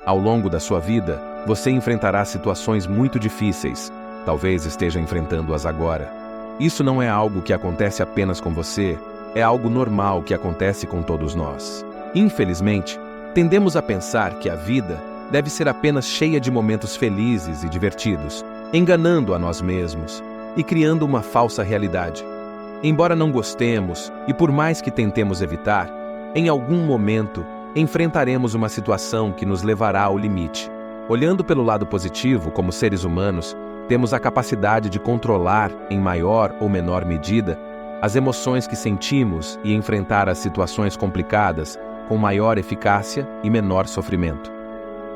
Ao longo da sua vida, você enfrentará situações muito difíceis. Talvez esteja enfrentando-as agora. Isso não é algo que acontece apenas com você, é algo normal que acontece com todos nós. Infelizmente, tendemos a pensar que a vida deve ser apenas cheia de momentos felizes e divertidos, enganando a nós mesmos e criando uma falsa realidade. Embora não gostemos e por mais que tentemos evitar, em algum momento enfrentaremos uma situação que nos levará ao limite. Olhando pelo lado positivo, como seres humanos, temos a capacidade de controlar, em maior ou menor medida, as emoções que sentimos e enfrentar as situações complicadas com maior eficácia e menor sofrimento.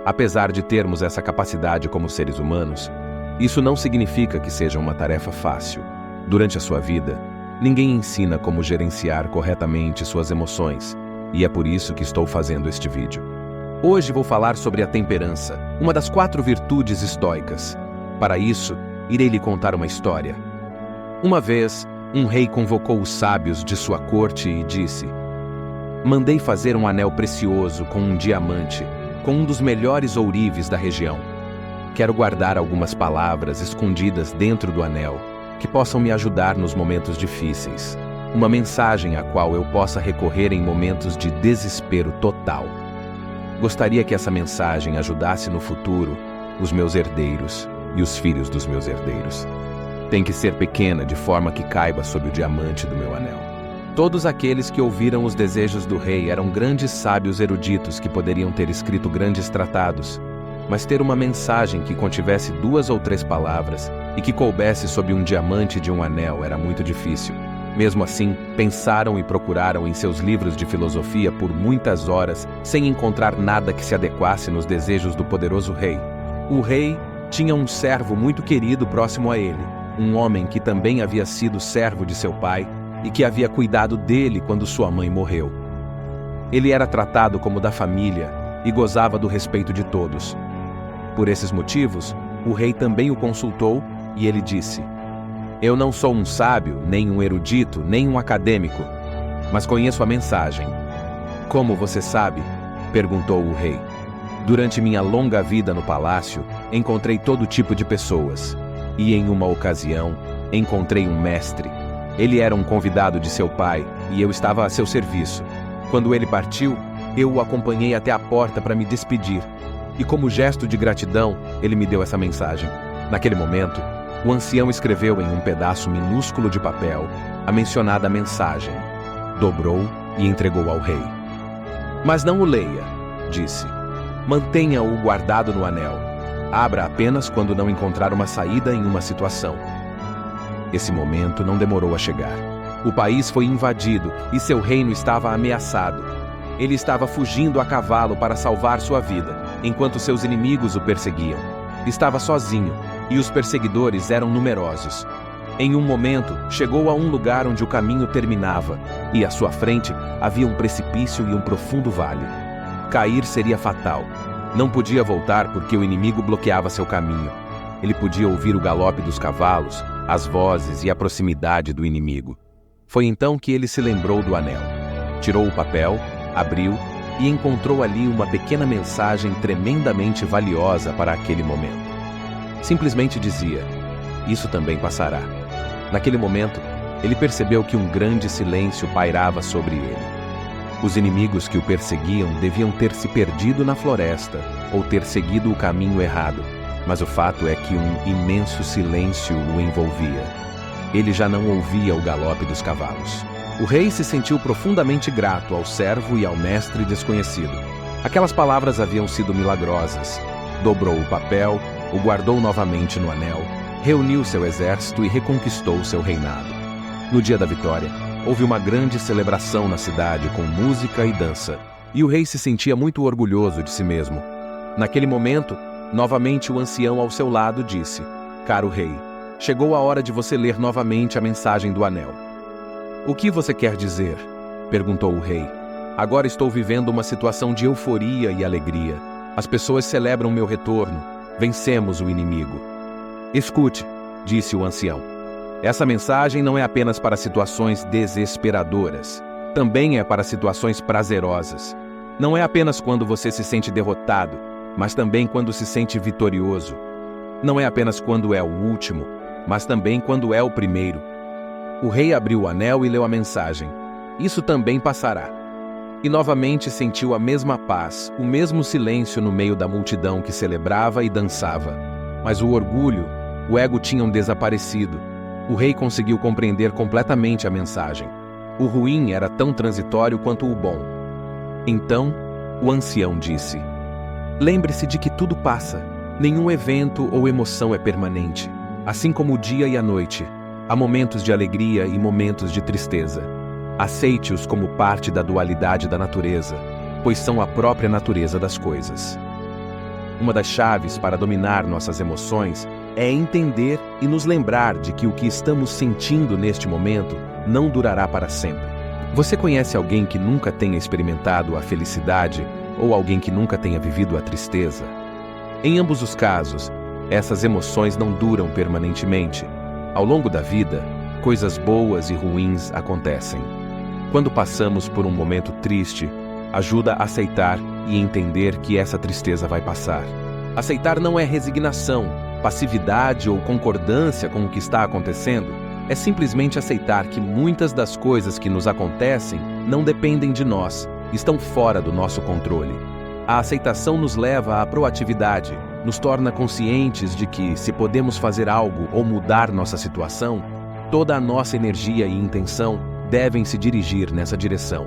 Apesar de termos essa capacidade como seres humanos, isso não significa que seja uma tarefa fácil. Durante a sua vida, ninguém ensina como gerenciar corretamente suas emoções, e é por isso que estou fazendo este vídeo. Hoje vou falar sobre a temperança, uma das 4 virtudes estoicas. Para isso, irei lhe contar uma história. Uma vez, um rei convocou os sábios de sua corte e disse: "Mandei fazer um anel precioso com um diamante, com um dos melhores ourives da região. Quero guardar algumas palavras escondidas dentro do anel, que possam me ajudar nos momentos difíceis. Uma mensagem a qual eu possa recorrer em momentos de desespero total. Gostaria que essa mensagem ajudasse no futuro os meus herdeiros e os filhos dos meus herdeiros. Tem que ser pequena de forma que caiba sob o diamante do meu anel." Todos aqueles que ouviram os desejos do rei eram grandes sábios eruditos que poderiam ter escrito grandes tratados, mas ter uma mensagem que contivesse 2 ou 3 palavras e que coubesse sob um diamante de um anel era muito difícil. Mesmo assim, pensaram e procuraram em seus livros de filosofia por muitas horas, sem encontrar nada que se adequasse nos desejos do poderoso rei. O rei tinha um servo muito querido próximo a ele, um homem que também havia sido servo de seu pai e que havia cuidado dele quando sua mãe morreu. Ele era tratado como da família e gozava do respeito de todos. Por esses motivos, o rei também o consultou e ele disse: "Eu não sou um sábio, nem um erudito, nem um acadêmico, mas conheço a mensagem." "Como você sabe?" perguntou o rei. "Durante minha longa vida no palácio, encontrei todo tipo de pessoas. E em uma ocasião, encontrei um mestre. Ele era um convidado de seu pai e eu estava a seu serviço. Quando ele partiu, eu o acompanhei até a porta para me despedir. E como gesto de gratidão, ele me deu essa mensagem. Naquele momento, o ancião escreveu em um pedaço minúsculo de papel a mencionada mensagem, dobrou e entregou ao rei. "Mas não o leia", disse. "Mantenha-o guardado no anel. Abra apenas quando não encontrar uma saída em uma situação." Esse momento não demorou a chegar. O país foi invadido e seu reino estava ameaçado. Ele estava fugindo a cavalo para salvar sua vida, enquanto seus inimigos o perseguiam. Estava sozinho e os perseguidores eram numerosos. Em um momento, chegou a um lugar onde o caminho terminava e à sua frente havia um precipício e um profundo vale. Cair seria fatal. Não podia voltar porque o inimigo bloqueava seu caminho. Ele podia ouvir o galope dos cavalos, as vozes e a proximidade do inimigo. Foi então que ele se lembrou do anel. Tirou o papel, abriu e encontrou ali uma pequena mensagem tremendamente valiosa para aquele momento. Simplesmente dizia: "Isso também passará." Naquele momento, ele percebeu que um grande silêncio pairava sobre ele. Os inimigos que o perseguiam deviam ter se perdido na floresta ou ter seguido o caminho errado, mas o fato é que um imenso silêncio o envolvia. Ele já não ouvia o galope dos cavalos. O rei se sentiu profundamente grato ao servo e ao mestre desconhecido. Aquelas palavras haviam sido milagrosas. Dobrou o papel, o guardou novamente no anel, reuniu seu exército e reconquistou seu reinado. No dia da vitória, houve uma grande celebração na cidade com música e dança, e o rei se sentia muito orgulhoso de si mesmo. Naquele momento, novamente o ancião ao seu lado disse: "Caro rei, chegou a hora de você ler novamente a mensagem do anel." "O que você quer dizer?" perguntou o rei. "Agora estou vivendo uma situação de euforia e alegria. As pessoas celebram meu retorno. Vencemos o inimigo." "Escute", disse o ancião. "Essa mensagem não é apenas para situações desesperadoras. Também é para situações prazerosas. Não é apenas quando você se sente derrotado, mas também quando se sente vitorioso. Não é apenas quando é o último, mas também quando é o primeiro. O rei abriu o anel e leu a mensagem. Isso também passará. E novamente sentiu a mesma paz, o mesmo silêncio no meio da multidão que celebrava e dançava. Mas o orgulho, o ego tinham desaparecido. O rei conseguiu compreender completamente a mensagem. O ruim era tão transitório quanto o bom. Então, o ancião disse: lembre-se de que tudo passa. Nenhum evento ou emoção é permanente. Assim como o dia e a noite, há momentos de alegria e momentos de tristeza. Aceite-os como parte da dualidade da natureza, pois são a própria natureza das coisas. Uma das chaves para dominar nossas emoções é entender e nos lembrar de que o que estamos sentindo neste momento não durará para sempre. Você conhece alguém que nunca tenha experimentado a felicidade ou alguém que nunca tenha vivido a tristeza? Em ambos os casos, essas emoções não duram permanentemente. Ao longo da vida, coisas boas e ruins acontecem. Quando passamos por um momento triste, ajuda a aceitar e entender que essa tristeza vai passar. Aceitar não é resignação, passividade ou concordância com o que está acontecendo. É simplesmente aceitar que muitas das coisas que nos acontecem não dependem de nós, estão fora do nosso controle. A aceitação nos leva à proatividade, nos torna conscientes de que, se podemos fazer algo ou mudar nossa situação, toda a nossa energia e intenção devem se dirigir nessa direção.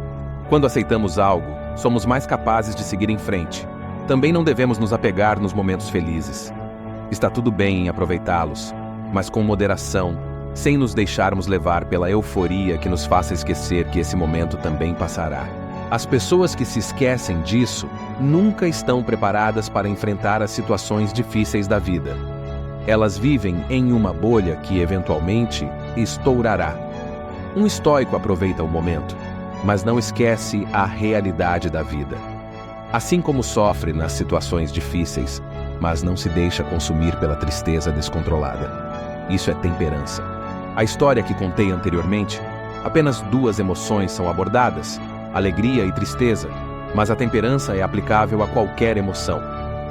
Quando aceitamos algo, somos mais capazes de seguir em frente. Também não devemos nos apegar nos momentos felizes. Está tudo bem em aproveitá-los, mas com moderação, sem nos deixarmos levar pela euforia que nos faça esquecer que esse momento também passará. As pessoas que se esquecem disso nunca estão preparadas para enfrentar as situações difíceis da vida. Elas vivem em uma bolha que, eventualmente, estourará. Um estoico aproveita o momento, mas não esquece a realidade da vida. Assim como sofre nas situações difíceis, mas não se deixa consumir pela tristeza descontrolada. Isso é temperança. A história que contei anteriormente, apenas 2 emoções são abordadas, alegria e tristeza, mas a temperança é aplicável a qualquer emoção.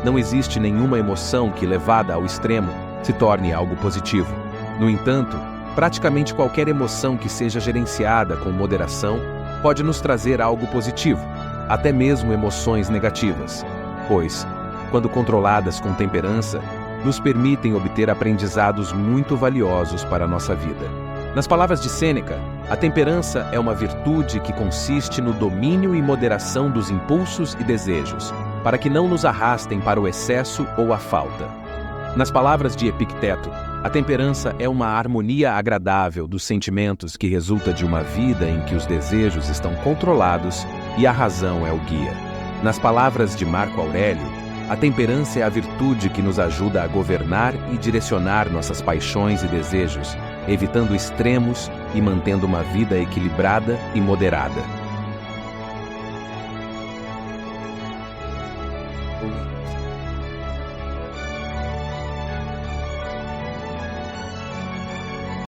Não existe nenhuma emoção que, levada ao extremo, se torne algo positivo. No entanto, praticamente qualquer emoção que seja gerenciada com moderação pode nos trazer algo positivo, até mesmo emoções negativas, pois, quando controladas com temperança, nos permitem obter aprendizados muito valiosos para a nossa vida. Nas palavras de Sêneca, a temperança é uma virtude que consiste no domínio e moderação dos impulsos e desejos, para que não nos arrastem para o excesso ou a falta. Nas palavras de Epicteto, a temperança é uma harmonia agradável dos sentimentos que resulta de uma vida em que os desejos estão controlados e a razão é o guia. Nas palavras de Marco Aurélio, a temperança é a virtude que nos ajuda a governar e direcionar nossas paixões e desejos, evitando extremos e mantendo uma vida equilibrada e moderada.